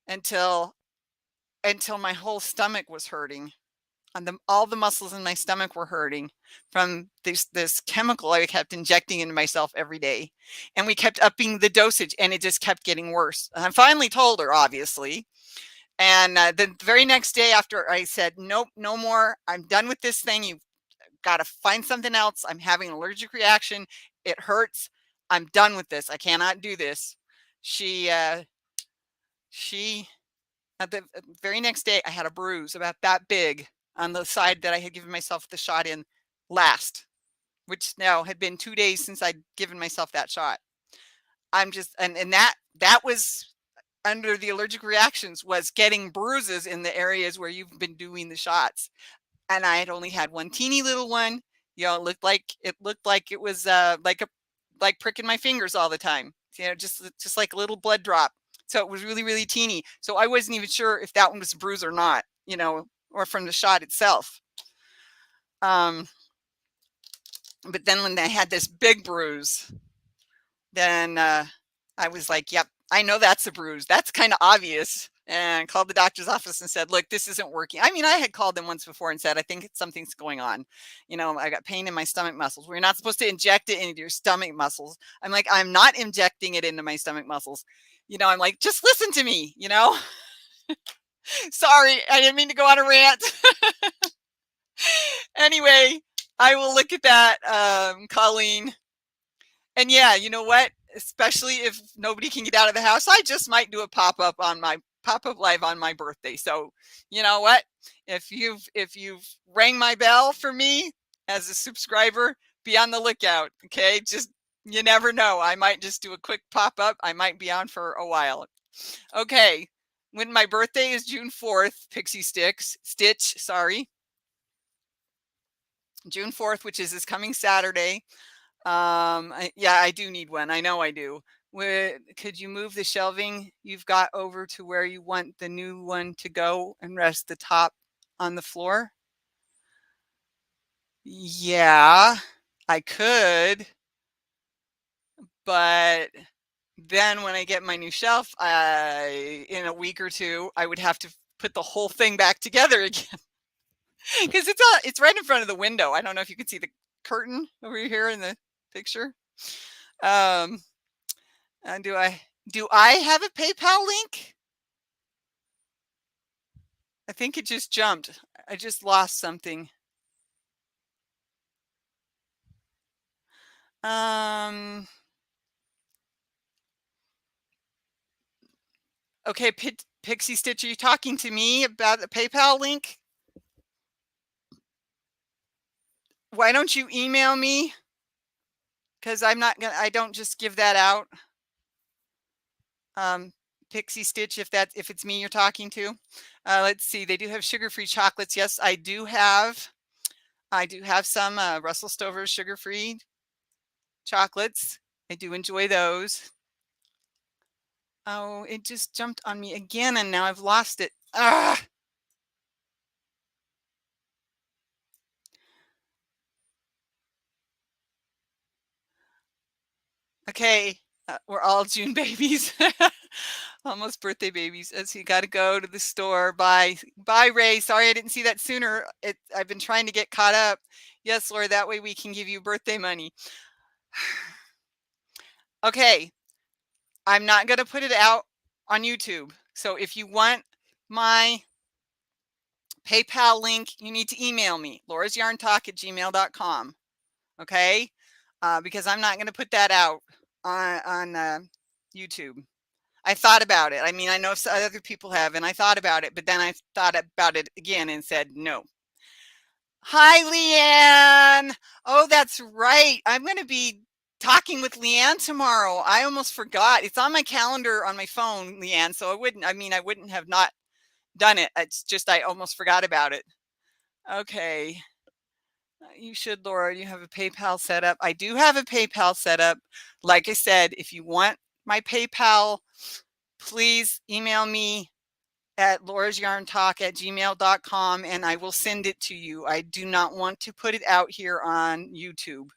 until my whole stomach was hurting. And all the muscles in my stomach were hurting from this chemical I kept injecting into myself every day. And we kept upping the dosage and it just kept getting worse. And I finally told her, obviously. And the very next day after I said, nope, no more. I'm done with this thing. You've got to find something else. I'm having an allergic reaction. It hurts. I'm done with this. I cannot do this. She at the very next day, I had a bruise about that big on the side that I had given myself the shot in last, which now had been 2 days since I'd given myself that shot. I'm just, and that was under the allergic reactions, was getting bruises in the areas where you've been doing the shots. And I had only had one teeny little one. You know, it looked like it was like pricking my fingers all the time. You know, just like a little blood drop. So it was really, really teeny. So I wasn't even sure if that one was a bruise or not, you know, or from the shot itself. But then when I had this big bruise, then I was like, yep, I know that's a bruise. That's kind of obvious. And called the doctor's office and said, look, this isn't working. I mean, I had called them once before and said, I think something's going on. You know, I got pain in my stomach muscles. We're not supposed to inject it into your stomach muscles. I'm like, I'm not injecting it into my stomach muscles. You know, I'm like, just listen to me, you know. Sorry, I didn't mean to go on a rant. Anyway, I will look at that, Colleen. And yeah, you know what? especially if nobody can get out of the house, I just might do a pop-up live on my birthday. So you know what? If you've rang my bell for me as a subscriber, be on the lookout. Okay. Just, you never know. I might just do a quick pop-up. I might be on for a while. Okay. When my birthday is June 4th, Pixie Stitch, sorry. June 4th, which is this coming Saturday. Yeah, I do need one. I know I do. Could you move the shelving you've got over to where you want the new one to go and rest the top on the floor? Yeah, I could, but then when I get my new shelf, in a week or two, I would have to put the whole thing back together again because it's right in front of the window. I don't know if you can see the curtain over here in the picture. Um, and do I have a PayPal link? I think it just jumped. I just lost something. Okay, Pixie Stitch, are you talking to me about the PayPal link? Why don't you email me? Because I don't just give that out. Pixie Stitch, if it's me you're talking to. Let's see, they do have sugar-free chocolates. Yes, I do have some Russell Stover sugar-free chocolates. I do enjoy those. Oh, it just jumped on me again and now I've lost it. Ah! Okay, we're all June babies. Almost birthday babies. As you got to go to the store. Bye, Ray. Sorry I didn't see that sooner. I've been trying to get caught up. Yes, Laura. That way we can give you birthday money. Okay, I'm not gonna put it out on YouTube. So if you want my PayPal link, you need to email me, laurasyarntalk@gmail.com. Okay, because I'm not gonna put that out on YouTube. I thought about it. I mean, I know other people have, and I thought about it, but then I thought about it again and said no. Hi, Leanne. Oh, that's right. I'm going to be talking with Leanne tomorrow. I almost forgot. It's on my calendar on my phone, Leanne. So I wouldn't have not done it. It's just I almost forgot about it. Okay. You should, Laura. You have a PayPal set up. I do have a PayPal set up. Like I said, if you want my PayPal, please email me at laurasyarntalk@gmail.com and I will send it to you. I do not want to put it out here on YouTube.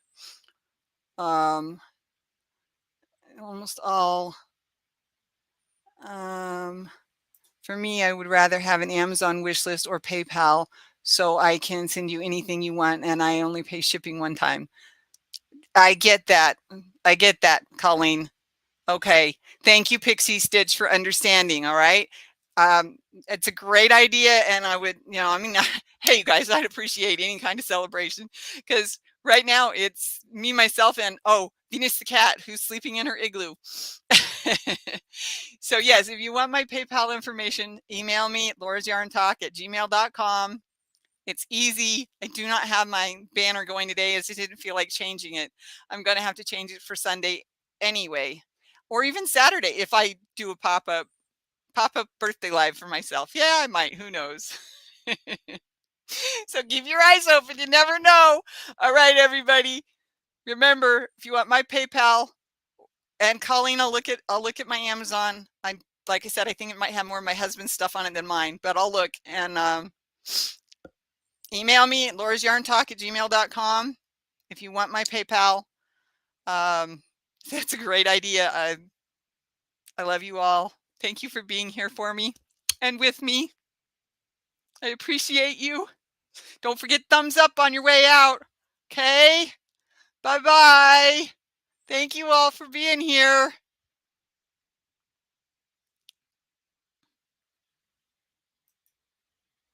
Almost all. For me, I would rather have an Amazon wish list or PayPal so I can send you anything you want and I only pay shipping one time. I get that. Colleen. Okay. Thank you, Pixie Stitch, for understanding. All right. It's a great idea. And I would, hey, you guys, I'd appreciate any kind of celebration because right now it's me, myself, and Venus the cat who's sleeping in her igloo. So yes, if you want my PayPal information, email me at laurasyarntalk@gmail.com. It's easy. I do not have my banner going today as I didn't feel like changing it. I'm going to have to change it for Sunday anyway, or even Saturday if I do a pop-up birthday live for myself. Yeah, I might. Who knows? So keep your eyes open. You never know. All right, everybody. Remember, if you want my PayPal and Colleen, I'll look at my Amazon. Like I said, I think it might have more of my husband's stuff on it than mine, but I'll look and email me at laurasyarntalk@gmail.com if you want my PayPal. That's a great idea. I love you all. Thank you for being here for me and with me. I appreciate you. Don't forget thumbs up on your way out. Okay? Bye-bye. Thank you all for being here.